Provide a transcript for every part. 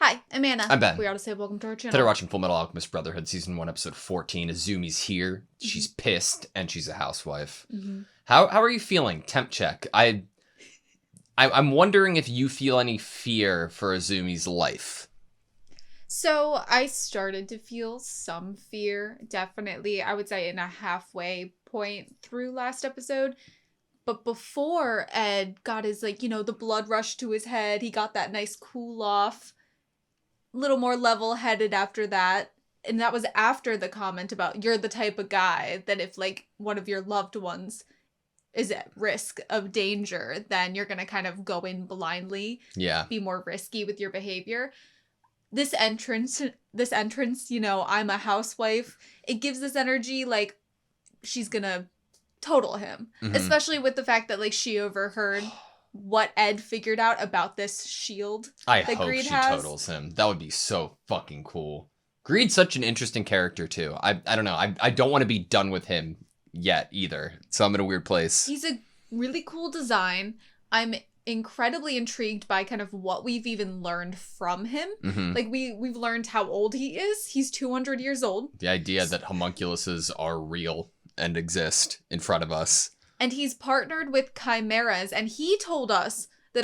Hi, I'm Anna. I'm Ben. We AutoSave, welcome to our channel. Today we're watching Fullmetal Alchemist Brotherhood, Season 1, Episode 14. Azumi's here. Mm-hmm. She's pissed, and she's a housewife. Mm-hmm. How are you feeling? Temp check. I'm wondering if you feel any fear for Azumi's life. So, I started to feel some fear, definitely, I would say in a halfway point through last episode. But before Ed got his, the blood rush to his head, he got that nice cool off, little more level-headed after that. And that was after the comment about, you're the type of guy that if, one of your loved ones is at risk of danger, then you're gonna kind of go in blindly. Yeah. Be more risky with your behavior. This entrance, I'm a housewife, it gives this energy like she's gonna total him. Mm-hmm. Especially with the fact that she overheard what Ed figured out about this shield I that hope Greed she has. totals him. That would be so fucking cool. Greed's such an interesting character too. I don't know. I don't want to be done with him yet either. So I'm in a weird place. He's a really cool design. I'm incredibly intrigued by kind of what we've even learned from him. Mm-hmm. We've learned how old he is. He's 200 years old. The idea that homunculuses are real and exist in front of us. And he's partnered with chimeras, and he told us that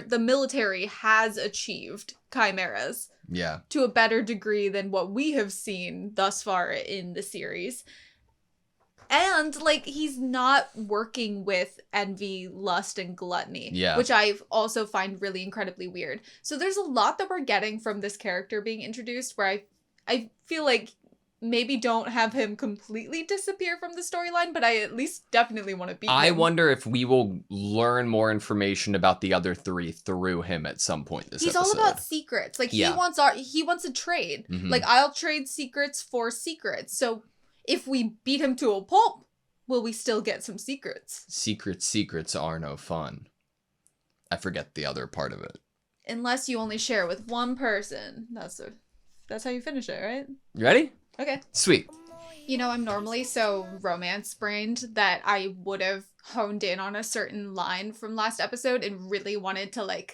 the military has achieved chimeras. Yeah. To a better degree than what we have seen thus far in the series. And, he's not working with envy, lust, and gluttony. Yeah. Which I also find really incredibly weird. So there's a lot that we're getting from this character being introduced where I feel like maybe don't have him completely disappear from the storyline, but I at least definitely want to beat him. I wonder if we will learn more information about the other three through him at some point this He's episode. all about secrets. He wants a trade. Mm-hmm. I'll trade secrets for secrets. So if we beat him to a pulp, will we still get some secrets? Secrets are no fun. I forget the other part of it. Unless you only share with one person. That's how you finish it, right? You ready? Okay. Sweet. I'm normally so romance-brained that I would have honed in on a certain line from last episode and really wanted to,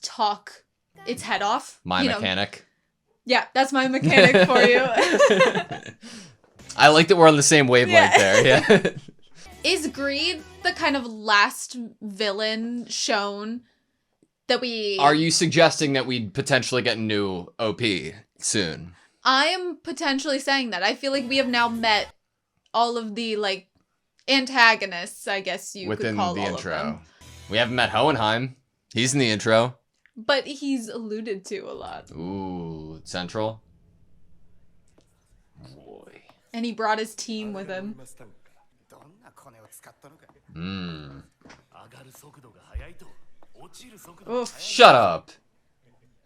talk its head off. My mechanic. Yeah, that's my mechanic for you. I like that we're on the same wavelength there, yeah. Is Greed the kind of last villain shown that we... Are you suggesting that we'd potentially get a new OP soon? I am potentially saying that. I feel like we have now met all of the, antagonists, I guess you could call within the all intro. of them. We haven't met Hohenheim. He's in the intro. But he's alluded to a lot. Ooh, Central. Boy. And he brought his team with him. Oof. Shut up.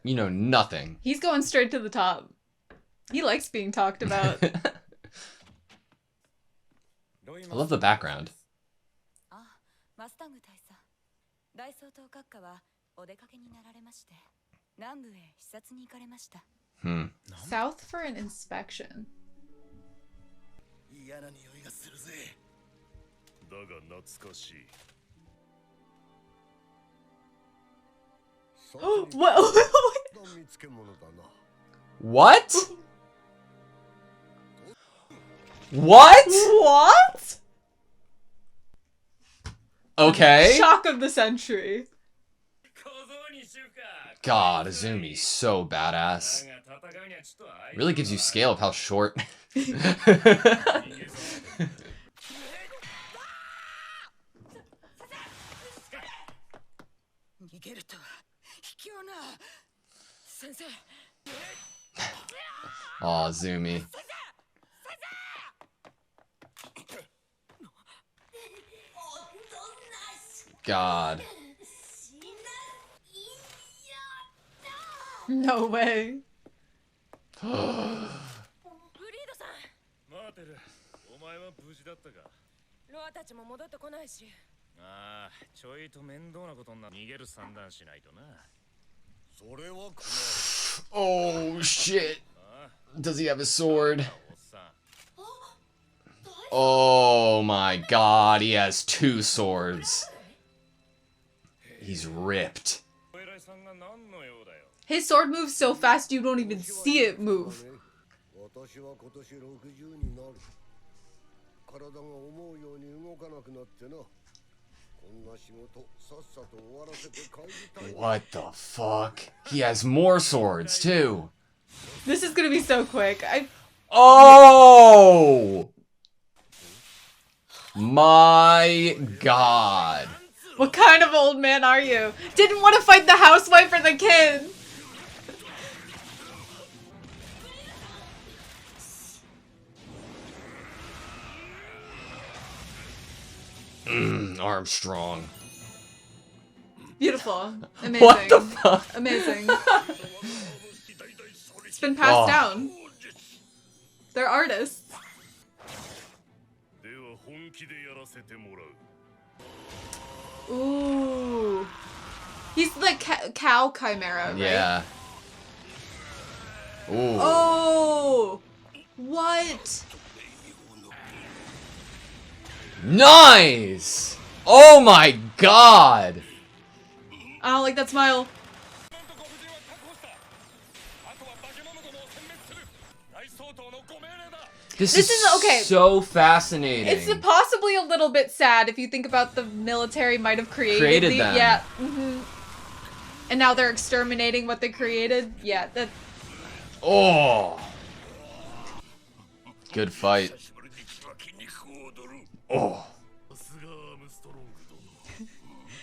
You know nothing. He's going straight to the top. He likes being talked about. I love the background. South for an inspection. What? What? What? What? Okay. Shock of the century. God, Azumi's so badass. Really gives you scale of how short. Aw, Azumi. God. No way. Oh, shit. Does he have a sword? Oh my god, he has 2 swords. He's ripped. His sword moves so fast you don't even see it move. What the fuck? He has more swords, too. This is gonna be so quick. Oh! My god. What kind of old man are you? Didn't want to fight the housewife or the kid. Armstrong. Beautiful. Amazing. What the fuck? Amazing. It's been passed down. They're artists. Ooh. He's the cow chimera, right? Yeah. Ooh. Oh. What? Nice! Oh my god! I don't like that smile. This is okay. So fascinating. It's possibly a little bit sad if you think about the military might have created them. Yeah. And now they're exterminating what they created. Yeah. That. Oh. Good fight. Oh.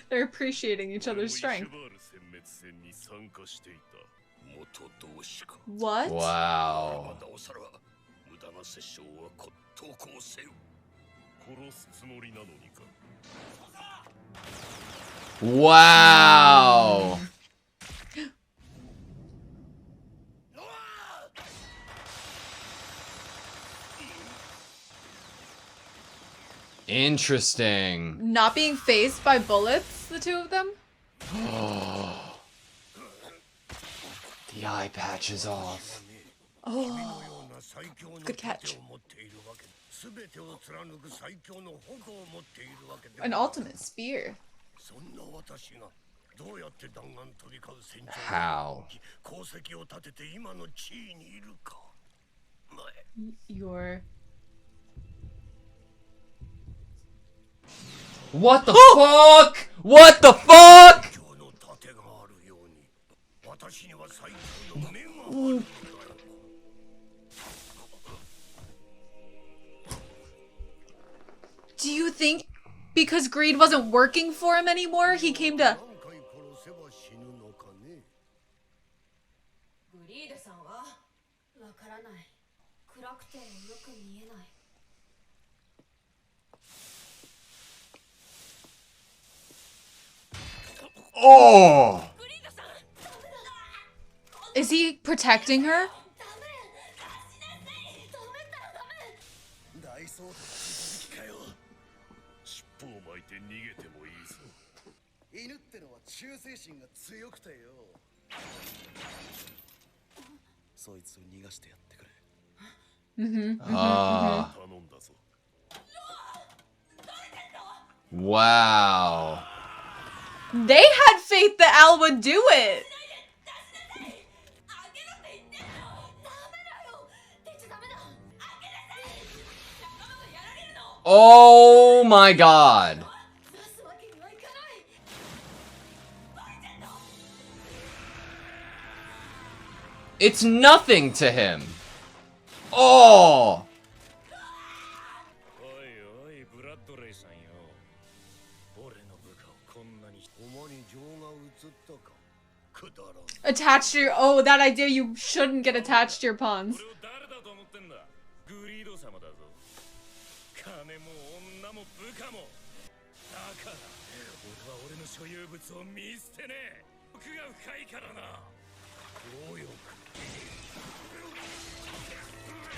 They're appreciating each other's strength. What? Wow. Wow. Interesting. Not being phased by bullets, the two of them? The eye patch is off. Oh. Good catch. An ultimate spear. How? Your... What the fuck? What the fuck? Do you think because greed wasn't working for him anymore, he came to... Oh! Is he protecting her? Wow. They had faith that Al would do it. Oh my god. It's nothing to him. Oh. Attached to your... Oh, that idea you shouldn't get attached to your pawns.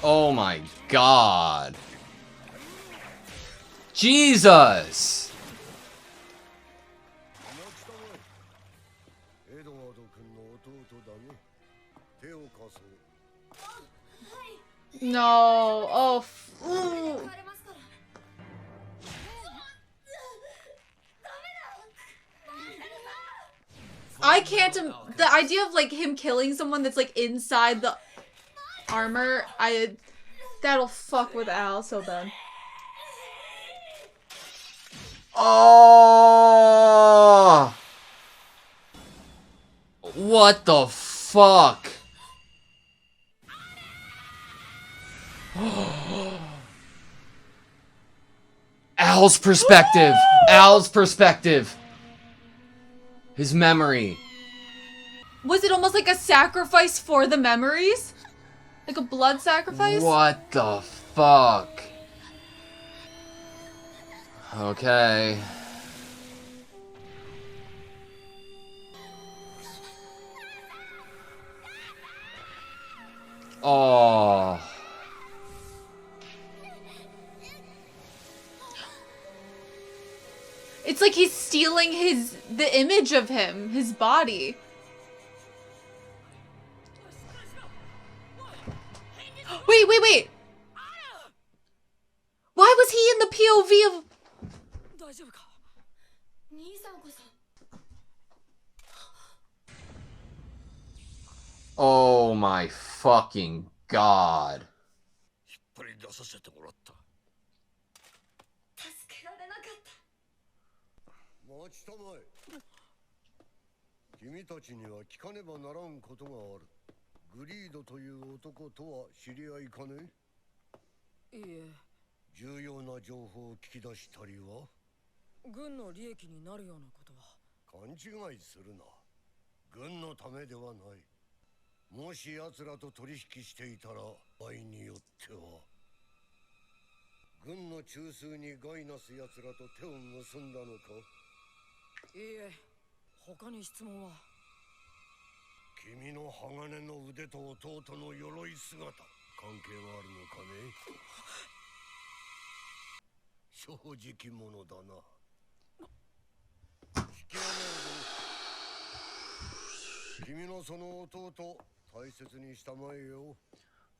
Oh my god. Jesus. No. Oh. Ooh. I can't. The idea of like him killing someone that's like inside the armor, that'll fuck with Al so bad. Oh! What the fuck? Al's perspective. Al's perspective. His memory. Was it almost like a sacrifice for the memories? Like a blood sacrifice? What the fuck? Okay. Oh. It's like he's stealing the image of him, his body. Wait. Why was he in the POV of... Oh my fucking god.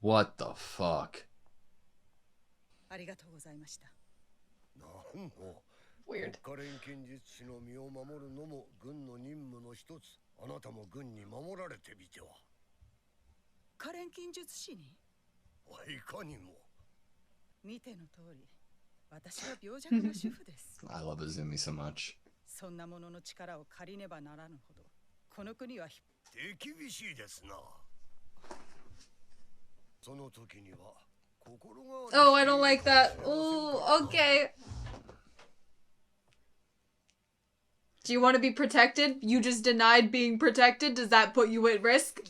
What the fuck? Weird. I love Izumi so much. Oh, I don't like that. Ooh, okay. Do you want to be protected? You just denied being protected. Does that put you at risk?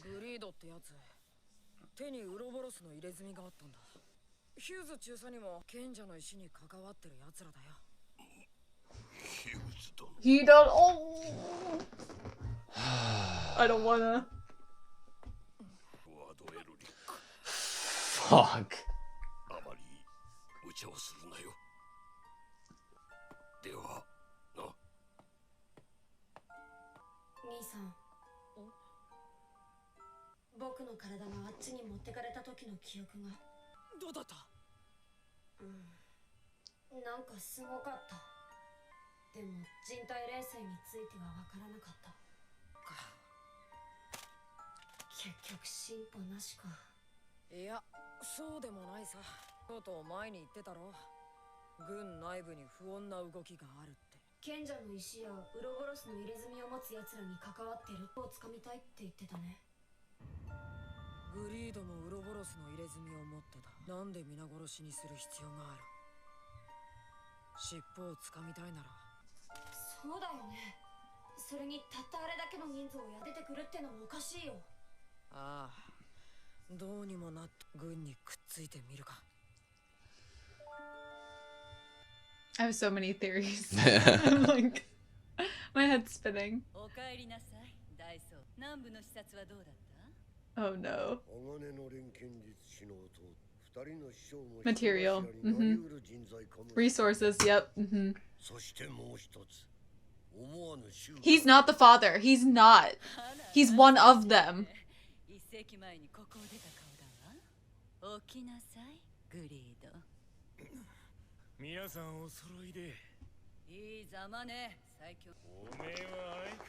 He don't. Oh. I don't wanna. Fuck. I have so many theories. I'm like, my head's spinning. Oh no. Material. Resources, yep. He's not the father. He's not. He's one of them.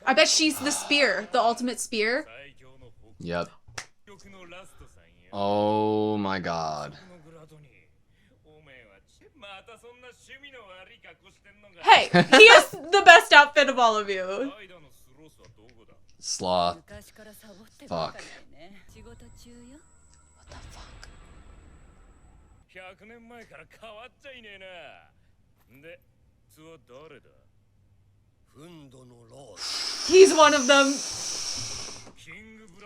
I bet she's the spear, the ultimate spear. Yep. Oh my god. Hey, he has the best outfit of all of you. Sloth. Fuck. What the fuck? He's one of them.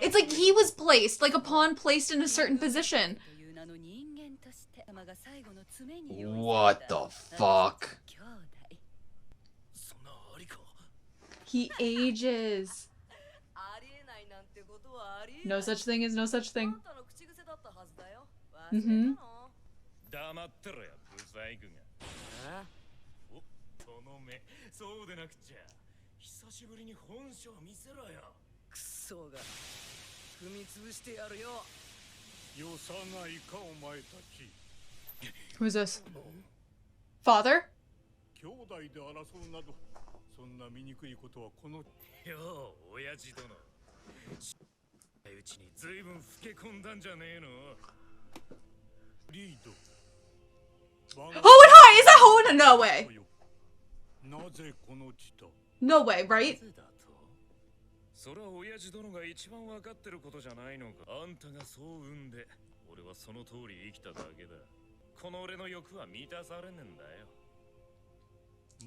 It's like he was placed, like a pawn placed in a certain position. What the fuck? He ages. No such thing as no such thing. Mm-hmm. Who's this? Father? Hohenheim! Is that Hohenheim? No way. No way, right? それは親父殿が一番分かってることじゃないのか。あんたがそう産んで、俺はその通り生きただけだ。この俺の欲は満たされねえんだよ。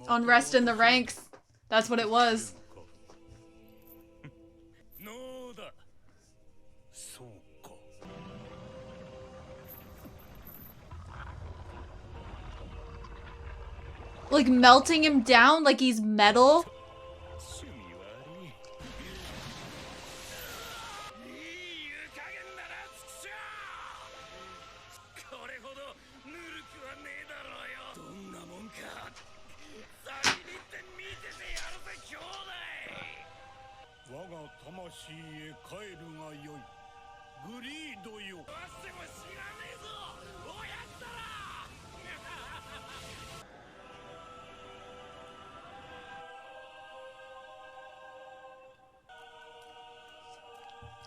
Unrest in the ranks. That's what it was. ノーだ。そうか。Like melting him down like he's metal.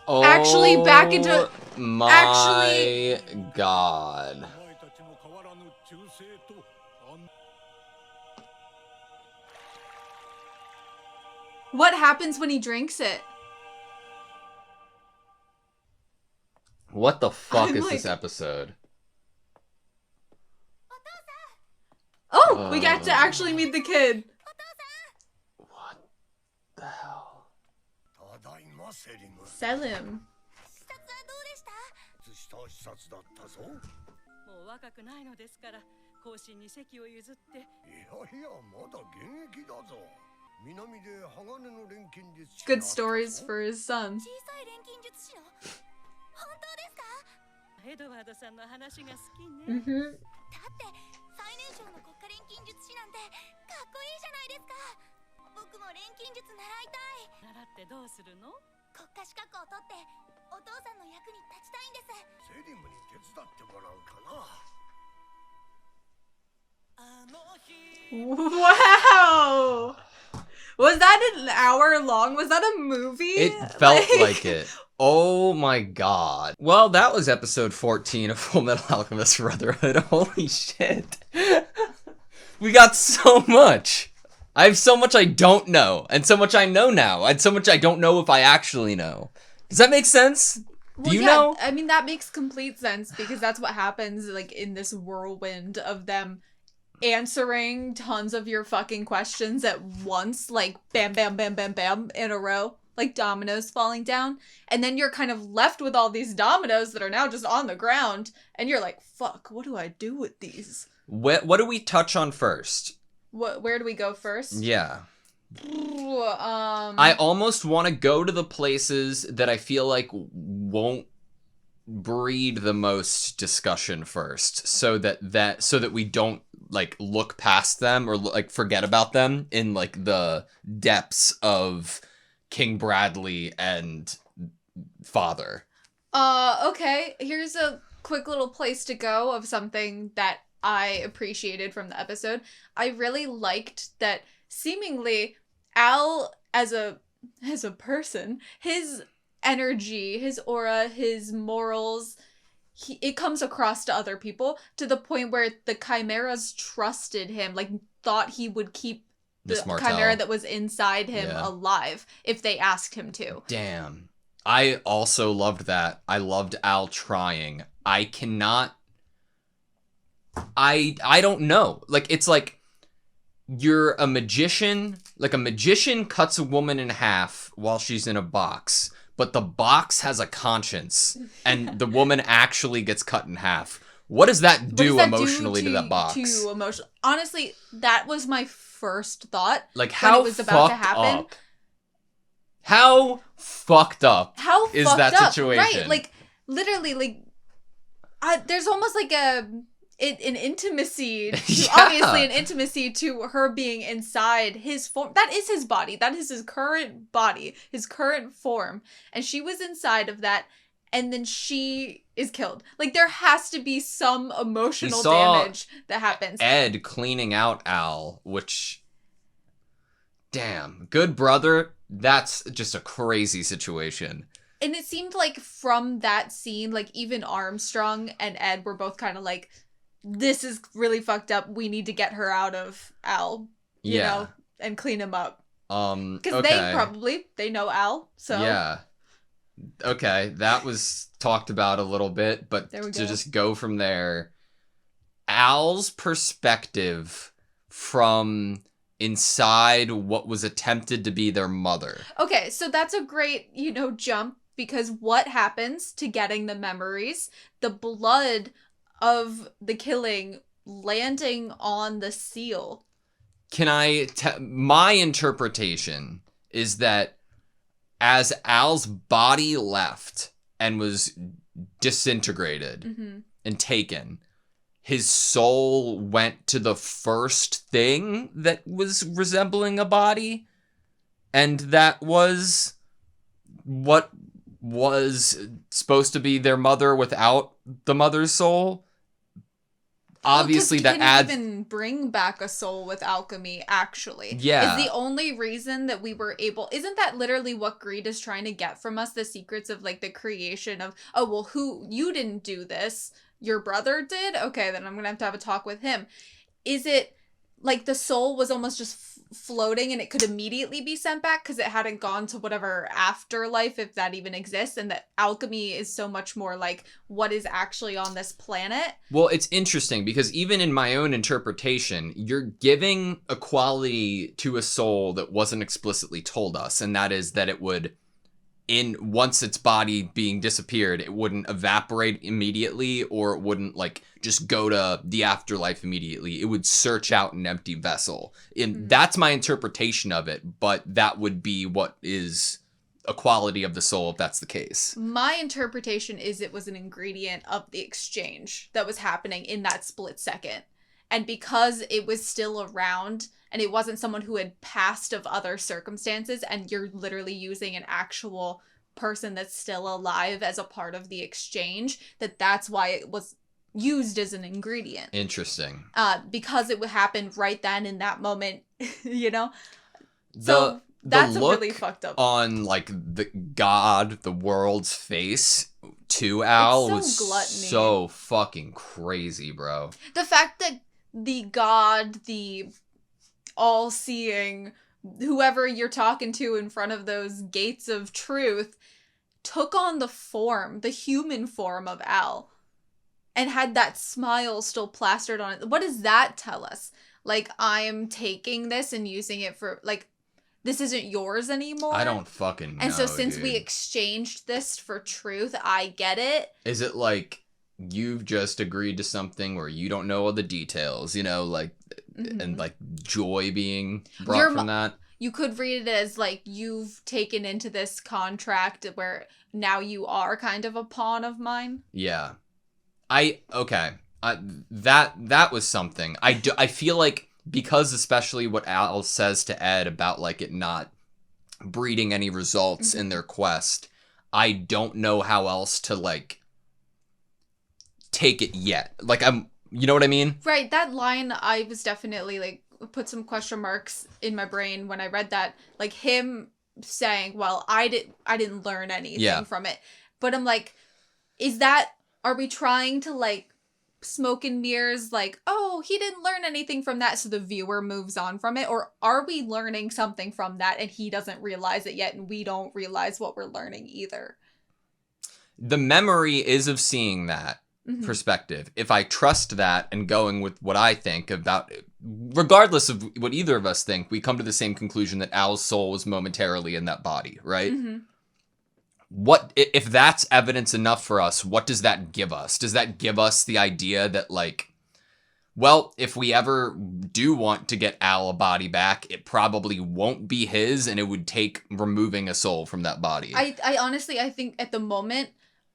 Oh, Actually, back into... My god. What happens when he drinks it? What the fuck I'm is like- this episode? Oh, we got to actually meet the kid. What the hell? Selim. もう若くないのですから後進に席を譲って。いやいやまだ現役だぞ。南で鋼の錬金術師。 Good stories for his son. 小さい錬金術師の本当ですか？エドワードさんの話が好きね。 Mm-hmm. だって最年少の国家錬金術師なんてかっこいいじゃないですか。僕も錬金術習いたい。習ってどうするの？国家資格を取ってお父さんの役に立ちたいんです。セリムに手伝ってもらうかな。 Wow! Was that an hour long? Was that a movie? It felt like it. Oh my god. Well, that was episode 14 of Fullmetal Alchemist Brotherhood. Holy shit. We got so much. I have so much I don't know, and so much I know now, and so much I don't know if I actually know. Does that make sense? Well, Do you yeah, know? I mean, that makes complete sense because that's what happens, like, in this whirlwind of them answering tons of your fucking questions at once, like, bam, bam, bam, bam, bam, in a row, like dominoes falling down. And then you're kind of left with all these dominoes that are now just on the ground, and you're like, fuck, what do I do with these? What do we touch on first? Where do we go first? Yeah. I I almost want to go to the places that I feel like won't breed the most discussion first, so that we don't like look past them or like forget about them in like the depths of King Bradley and Father. Okay, here's a quick little place to go of something that I appreciated from the episode. I really liked that seemingly Al as a person, his energy, his aura, his morals, it comes across to other people to the point where the chimeras trusted him, like thought he would keep the Miss Martell. chimera that was inside him Yeah. alive if they asked him to. Damn. I also loved that. I loved Al trying. I cannot... I don't know. Like, it's like you're a magician. Like, a magician cuts a woman in half while she's in a box, but the box has a conscience, and the woman actually gets cut in half. What does that do emotionally to that box? Honestly, that was my first thought. Like, when how it was about to fucked happen. up? How fucked up How is fucked that up, situation? right? Like, literally, like, there's almost like an intimacy, Yeah. obviously an intimacy to her being inside his form. That is his body. That is his current body, his current form. And she was inside of that, and then she is killed. Like, there has to be some emotional damage that happens. Ed cleaning out Al, which... Damn. Good brother, that's just a crazy situation. And it seemed like from that scene, like, even Armstrong and Ed were both kind of like, this is really fucked up. We need to get her out of Al, you know, and clean him up. Because they know Al, so. Yeah. Okay, that was talked about a little bit, but to just go from there, Al's perspective from inside what was attempted to be their mother. Okay, so that's a great, jump, because what happens to getting the memories? The blood of the killing landing on the seal. My interpretation is that as Al's body left and was disintegrated and taken, his soul went to the first thing that was resembling a body, and that was what was supposed to be their mother without the mother's soul. Obviously, that adds... even bring back a soul with alchemy, actually. Yeah. Is the only reason that we were able... Isn't that literally what greed is trying to get from us? The secrets of, like, the creation of, oh, well, you didn't do this. Your brother did? Okay, then I'm gonna have a talk with him. Is it, like, the soul was almost just floating and it could immediately be sent back because it hadn't gone to whatever afterlife, if that even exists, and that alchemy is so much more like what is actually on this planet? Well, it's interesting because even in my own interpretation, you're giving a quality to a soul that wasn't explicitly told us, and that is that it would, once its body being disappeared, it wouldn't evaporate immediately, or it wouldn't, like, just go to the afterlife immediately. It would search out an empty vessel. And that's my interpretation of it, but that would be what is a quality of the soul if that's the case. My interpretation is it was an ingredient of the exchange that was happening in that split second. And because it was still around, and it wasn't someone who had passed of other circumstances, and you're literally using an actual person that's still alive as a part of the exchange, that's why it was used as an ingredient. Interesting. Because it would happen right then in that moment, So that's the a look really fucked up on, like, the world's face to Al was gluttony. So fucking crazy, bro. The fact that the god, the all-seeing, whoever you're talking to in front of those gates of truth, took on the human form of Al, and had that smile still plastered on it. What does that tell us? Like, I am taking this and using it for, like, this isn't yours anymore? I don't fucking know, And so since dude. we exchanged this for truth, I get it. Is it like you've just agreed to something where you don't know all the details, like, and, like, joy being brought from that? You could read it as, like, you've taken into this contract where now you are kind of a pawn of mine. Yeah. That was something. I feel like, because especially what Al says to Ed about, like, it not breeding any results in their quest, I don't know how else to, like, take it yet. Like, You know what I mean? Right, that line, I was definitely, like, put some question marks in my brain when I read that. Like, him saying, well, I didn't learn anything from it. But I'm like, are we trying to, like, smoke and mirrors, like, oh, he didn't learn anything from that, so the viewer moves on from it? Or are we learning something from that and he doesn't realize it yet and we don't realize what we're learning either? The memory is of seeing that perspective. If I trust that and going with what I think about it, regardless of what either of us think, we come to the same conclusion that Al's soul was momentarily in that body, right? What if that's evidence enough for us? What does that give us? Does that give us the idea that, like, well, if we ever do want to get Al a body back, it probably won't be his, and it would take removing a soul from that body? I honestly, I think at the moment,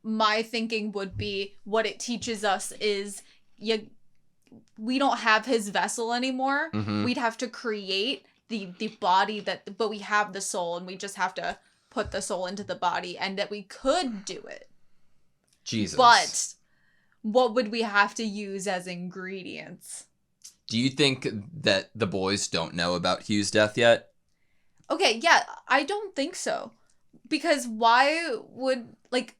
my thinking would be what it teaches us is we don't have his vessel anymore. We'd have to create the body but we have the soul, and we just have to put the soul into the body, and that we could do it. Jesus. But what would we have to use as ingredients? Do you think that the boys don't know about Hugh's death yet? Okay, yeah, I don't think so. Because why would, like,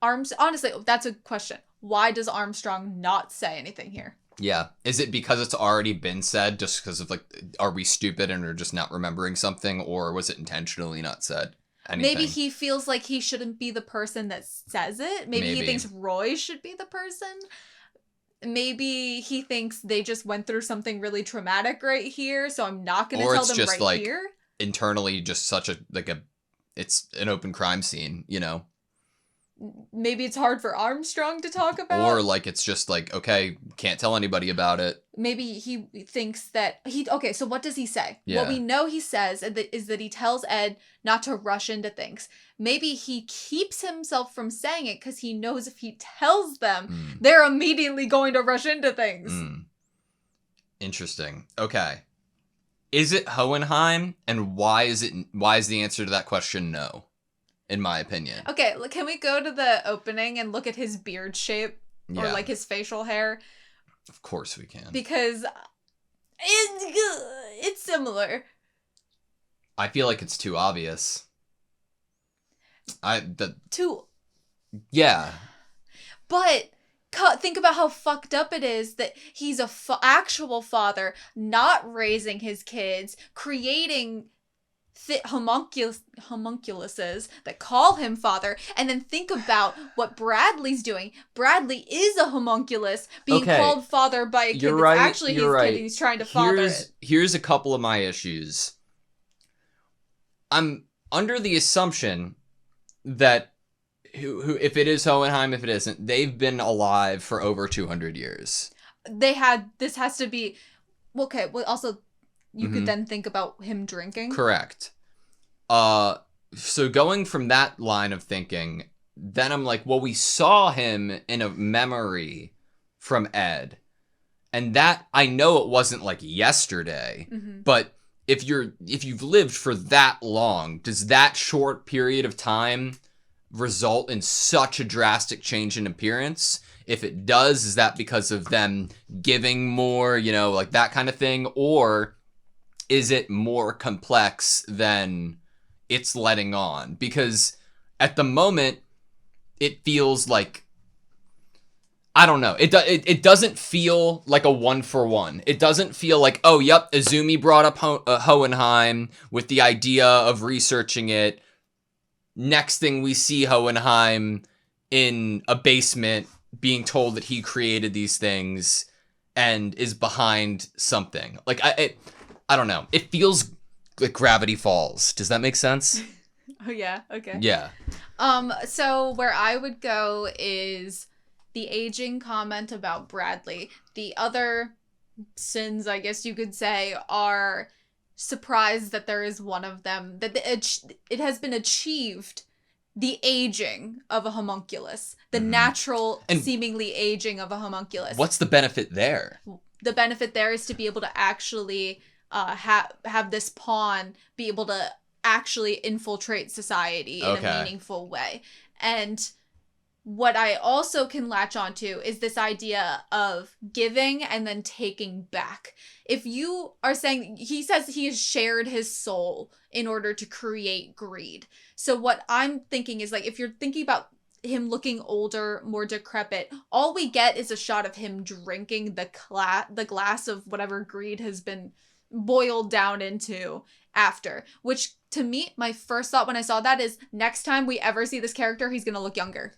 honestly, that's a question. Why does Armstrong not say anything here? Yeah. Is it because it's already been said, just because of, like, are we stupid and are just not remembering something, or was it intentionally not said? Anything? Maybe he feels like he shouldn't be the person that says it. Maybe he thinks Roy should be the person. Maybe he thinks they just went through something really traumatic right here, so I'm not going to tell them right like, here. Internally, just such it's an open crime scene, you know? Maybe it's hard for Armstrong to talk about. Or, like, it's just like, okay, can't tell anybody about it. Maybe he thinks that okay, so what does he say? Yeah. What we know he says is that he tells Ed not to rush into things. Maybe he keeps himself from saying it because he knows if he tells them, they're immediately going to rush into things. Interesting. Okay. Is it Hohenheim, and why is the answer to that question no? In my opinion. Okay, can we go to the opening and look at his beard shape? Or, like, his facial hair? Of course we can. Because it's similar. I feel like it's too obvious. Yeah. But think about how fucked up it is that he's a actual father, not raising his kids, creating homunculuses that call him father, and then think about what Bradley's doing. Bradley is a homunculus being called father by a kid that's actually his kid, and he's trying to father it. Here's a couple of my issues. I'm under the assumption that who if it is Hohenheim, if it isn't, they've been alive for over 200 years. This has to be okay. Well, also, you could then think about him drinking. Correct. So going from that line of thinking, then I'm like, well, we saw him in a memory from Ed. And that, I know it wasn't like yesterday, but if you've lived for that long, does that short period of time result in such a drastic change in appearance? If it does, is that because of them giving more, like that kind of thing? Or is it more complex than it's letting on? Because at the moment, it feels like, I don't know. It doesn't feel like a 1-for-1. It doesn't feel like, oh, yep, Izumi brought up Hohenheim with the idea of researching it. Next thing we see Hohenheim in a basement being told that he created these things and is behind something. Like, I don't know. It feels like Gravity Falls. Does that make sense? Oh, yeah. Okay. Yeah. So where I would go is the aging comment about Bradley. The other sins, I guess you could say, are surprised that there is one of them, that it has been achieved, the aging of a homunculus, the natural, and seemingly aging of a homunculus. What's the benefit there? The benefit there is to be able to actually have this pawn be able to actually infiltrate society in a meaningful way. And what I also can latch onto is this idea of giving and then taking back. If you are saying, he says he has shared his soul in order to create greed. So what I'm thinking is, like, if you're thinking about him looking older, more decrepit, all we get is a shot of him drinking the glass of whatever greed has been boiled down into after. Which, to me, my first thought when I saw that is, next time we ever see this character, he's gonna look younger.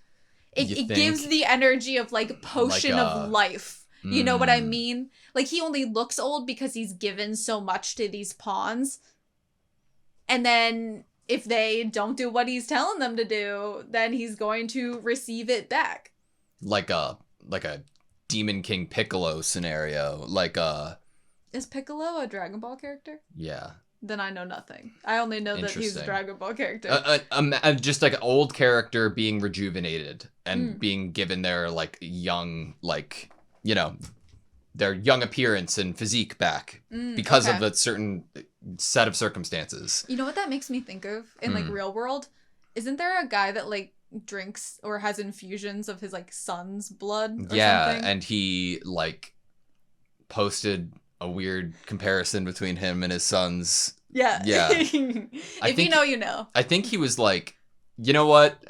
It gives the energy of, like, potion of life. You know what I mean? Like, he only looks old because he's given so much to these pawns. And then if they don't do what he's telling them to do, then he's going to receive it back. Like a Demon King Piccolo scenario. Is Piccolo a Dragon Ball character? Yeah. Then I know nothing. I only know that he's a Dragon Ball character. Just like an old character being rejuvenated and being given their, like, young, like, you know, their young appearance and physique back because of a certain set of circumstances. You know what that makes me think of in, like, real world? Isn't there a guy that, like, drinks or has infusions of his, like, son's blood or something? And he, like, posted a weird comparison between him and his son's. Yeah. If you know, you know. I think he was like, you know what?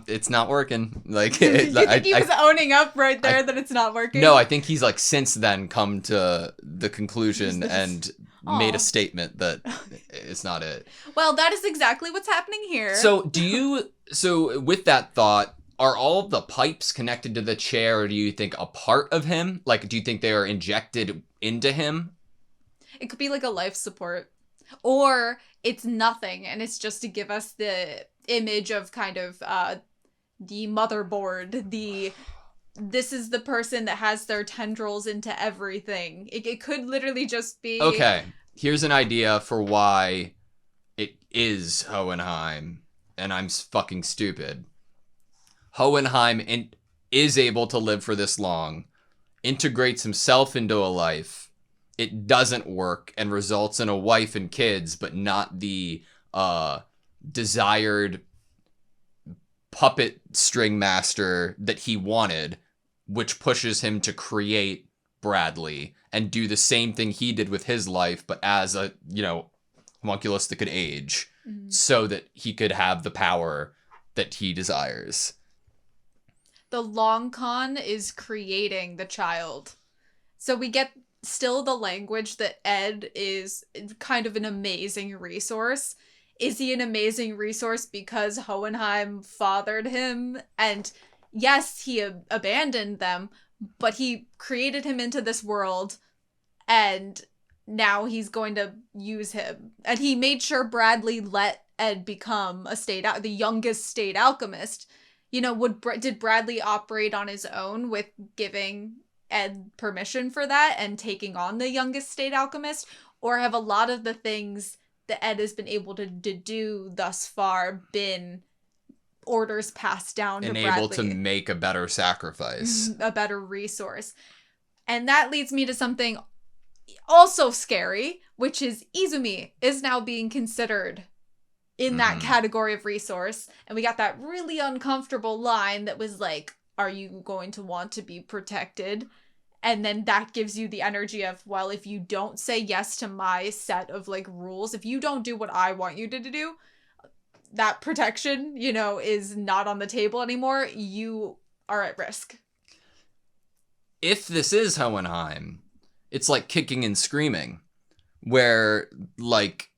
It's not working. Like, you think he was owning up right there that it's not working? No, I think he's, like, since then come to the conclusion and made a statement that it's not it. Well, that is exactly what's happening here. So with that thought, are all of the pipes connected to the chair, or do you think a part of him? Like, do you think they are injected into him? It could be like a life support. Or it's nothing, and it's just to give us the image of kind of the motherboard, this is the person that has their tendrils into everything. It could literally just be... Okay, here's an idea for why it is Hohenheim, and I'm fucking stupid. Hohenheim is able to live for this long, integrates himself into a life. It doesn't work and results in a wife and kids, but not the desired puppet string master that he wanted, which pushes him to create Bradley and do the same thing he did with his life, but as a, homunculus that could age, so that he could have the power that he desires. The long con is creating the child. So we get still the language that Ed is kind of an amazing resource. Is he an amazing resource because Hohenheim fathered him? And yes, he abandoned them, but he created him into this world, and now he's going to use him. And he made sure Bradley let Ed become the youngest state alchemist. Did Bradley operate on his own with giving Ed permission for that and taking on the youngest state alchemist? Or have a lot of the things that Ed has been able to do thus far been orders passed down to Bradley? And able to make a better sacrifice. A better resource. And that leads me to something also scary, which is Izumi is now being considered in that category of resource. And we got that really uncomfortable line that was like, are you going to want to be protected? And then that gives you the energy of, well, if you don't say yes to my set of, like, rules, if you don't do what I want you to do, that protection, is not on the table anymore. You are at risk. If this is Hohenheim, it's like Kicking and Screaming, where, like,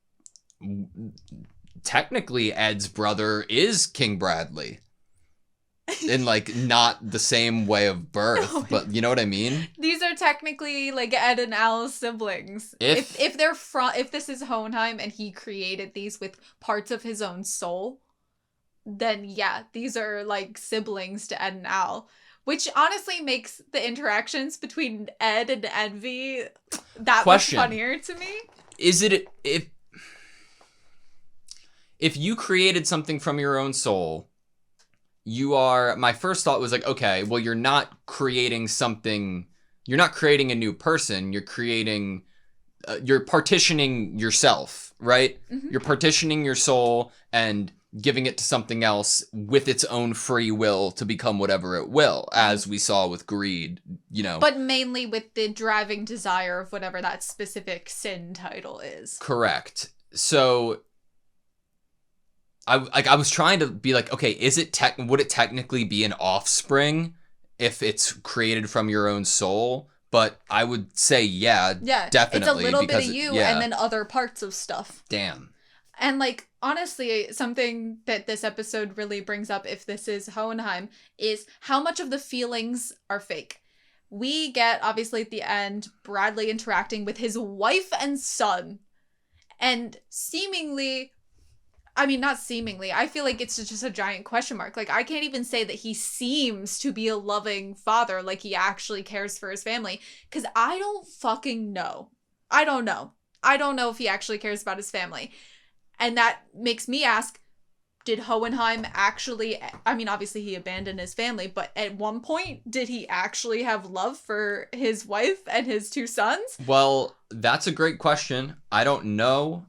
technically Ed's brother is King Bradley. In, like, not the same way of birth, but you know what I mean? These are technically, like, Ed and Al's siblings. If this is Hohenheim and he created these with parts of his own soul, then yeah, these are, like, siblings to Ed and Al. Which honestly makes the interactions between Ed and Envy that much funnier to me. Is it... If you created something from your own soul... my first thought was like, okay, well, you're not creating a new person, you're partitioning yourself, right? Mm-hmm. You're partitioning your soul, and giving it to something else with its own free will to become whatever it will, as we saw with greed, you know. But mainly with the driving desire of whatever that specific sin title is. Correct. So I was trying to be like, okay, would it technically be an offspring if it's created from your own soul? But I would say, yeah, definitely. It's a little bit of you and then other parts of stuff. Damn. And, like, honestly, something that this episode really brings up, if this is Hohenheim, is how much of the feelings are fake. We get, obviously, at the end, Bradley interacting with his wife and son. And seemingly, I mean, not seemingly, I feel like it's just a giant question mark. Like, I can't even say that he seems to be a loving father, like he actually cares for his family, because I don't fucking know. I don't know if he actually cares about his family. And that makes me ask, did Hohenheim actually, I mean, obviously he abandoned his family, but at one point, did he actually have love for his wife and his two sons? Well, that's a great question. I don't know,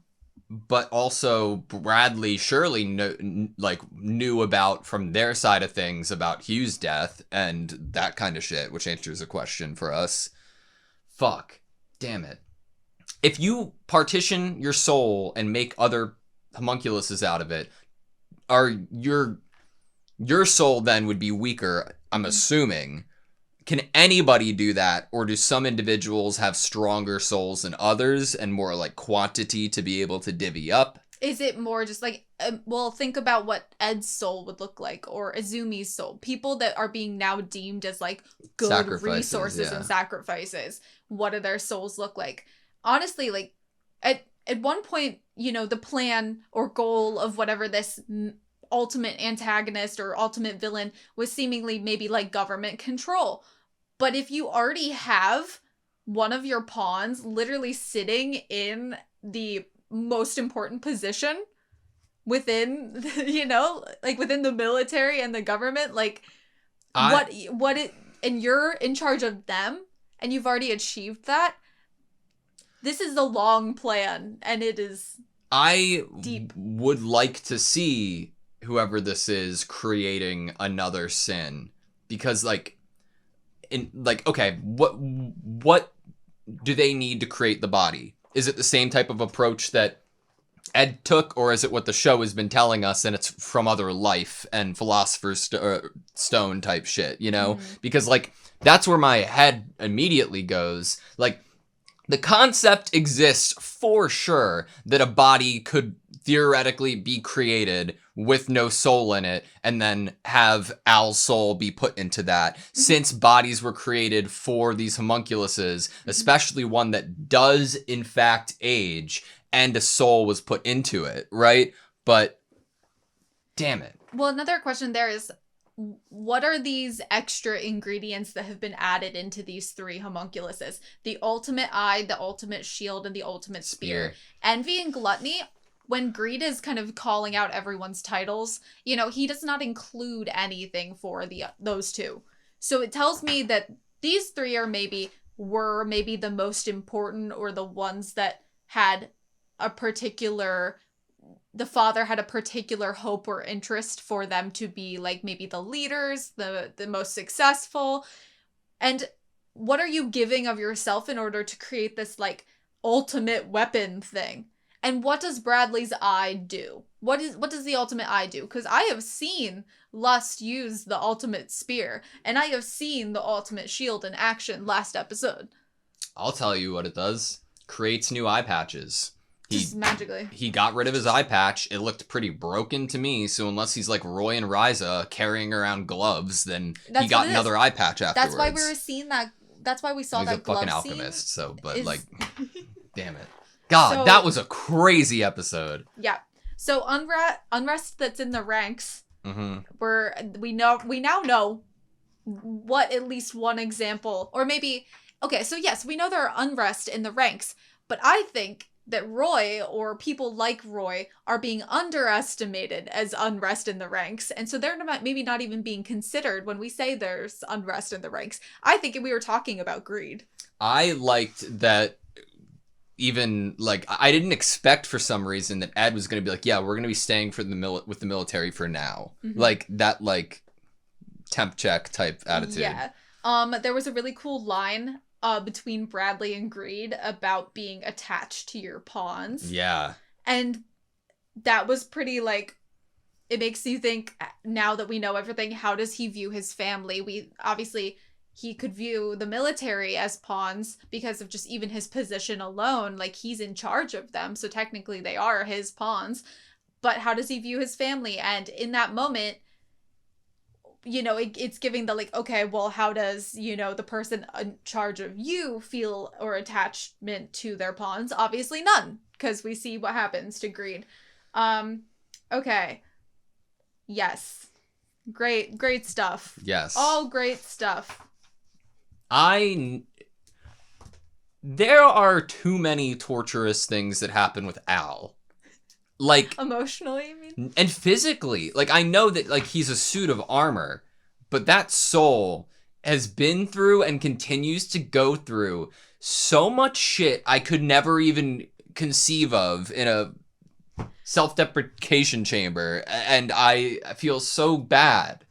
but also Bradley surely knew about, from their side of things, about Hugh's death and that kind of shit, which answers a question for us. Fuck. Damn it. If you partition your soul and make other homunculuses out of it, your soul then would be weaker, I'm assuming. Can anybody do that, or do some individuals have stronger souls than others and more like quantity to be able to divvy up? Is it more just like, well, think about what Ed's soul would look like, or Izumi's soul. People that are being now deemed as like good resources and sacrifices. What do their souls look like? Honestly, like, at one point, you know, the plan or goal of whatever this ultimate antagonist or ultimate villain was seemingly maybe like government control. But if you already have one of your pawns literally sitting in the most important position within, you know, like within the military and the government, like, and you're in charge of them, and you've already achieved that. This is the long plan, and it is deep. Would like to see whoever this is creating another sin, because okay, what do they need to create the body? Is it the same type of approach that Ed took, or is it what the show has been telling us, and it's from other life and Philosopher's Stone type shit, you know? Because, like, that's where my head immediately goes. Like, the concept exists for sure that a body could theoretically be created with no soul in it, and then have Al's soul be put into that, since bodies were created for these homunculuses, especially one that does in fact age, and a soul was put into it, right? But damn it. Well, another question there is, what are these extra ingredients that have been added into these three homunculuses? The ultimate eye, the ultimate shield, and the ultimate spear. Envy and gluttony, when Greed is kind of calling out everyone's titles, you know, he does not include anything for those two. So it tells me that these three were maybe the most important, or the ones that had a particular, the father had a particular hope or interest for them to be like maybe the leaders, the most successful. And what are you giving of yourself in order to create this like ultimate weapon thing? And what does Bradley's eye do? What does the ultimate eye do? Because I have seen Lust use the ultimate spear, and I have seen the ultimate shield in action last episode. I'll tell you what it does. Creates new eye patches. Just magically. He got rid of his eye patch. It looked pretty broken to me, so unless he's like Roy and Ryza carrying around gloves, then he got another eye patch afterwards. That's why we were seeing that. That's why we saw that glove scene. He's a fucking alchemist, so, but like, damn it. God, that was a crazy episode. Yeah. So unrest that's in the ranks. We now know what at least one example, or maybe, okay, so yes, we know there are unrest in the ranks, but I think that Roy, or people like Roy, are being underestimated as unrest in the ranks, and so they're maybe not even being considered when we say there's unrest in the ranks. I think we were talking about Greed. I liked that even like I didn't expect for some reason that Ed was going to be like, yeah, we're going to be staying for with the military for now. Like that, like temp check type attitude. Yeah. There was a really cool line between Bradley and Greed about being attached to your pawns. Yeah. And that was pretty, like, it makes you think, now that we know everything, how does he view his family? Obviously, he could view the military as pawns because of just even his position alone. Like, he's in charge of them, so technically they are his pawns. But how does he view his family? And in that moment, you know, it's giving the, like, okay, well, how does, you know, the person in charge of you feel or attachment to their pawns? Obviously none, because we see what happens to Greed. Okay. Yes. Great stuff. Yes. All great stuff. There are too many torturous things that happen with Al. Like, emotionally, you mean? And physically. Like, I know that, like, he's a suit of armor, but that soul has been through and continues to go through so much shit I could never even conceive of in a self-deprecation chamber, and I feel so bad.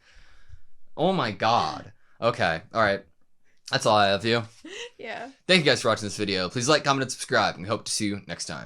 Oh my god. Okay, alright. That's all I have for you. Yeah. Thank you guys for watching this video. Please like, comment, and subscribe, and we hope to see you next time.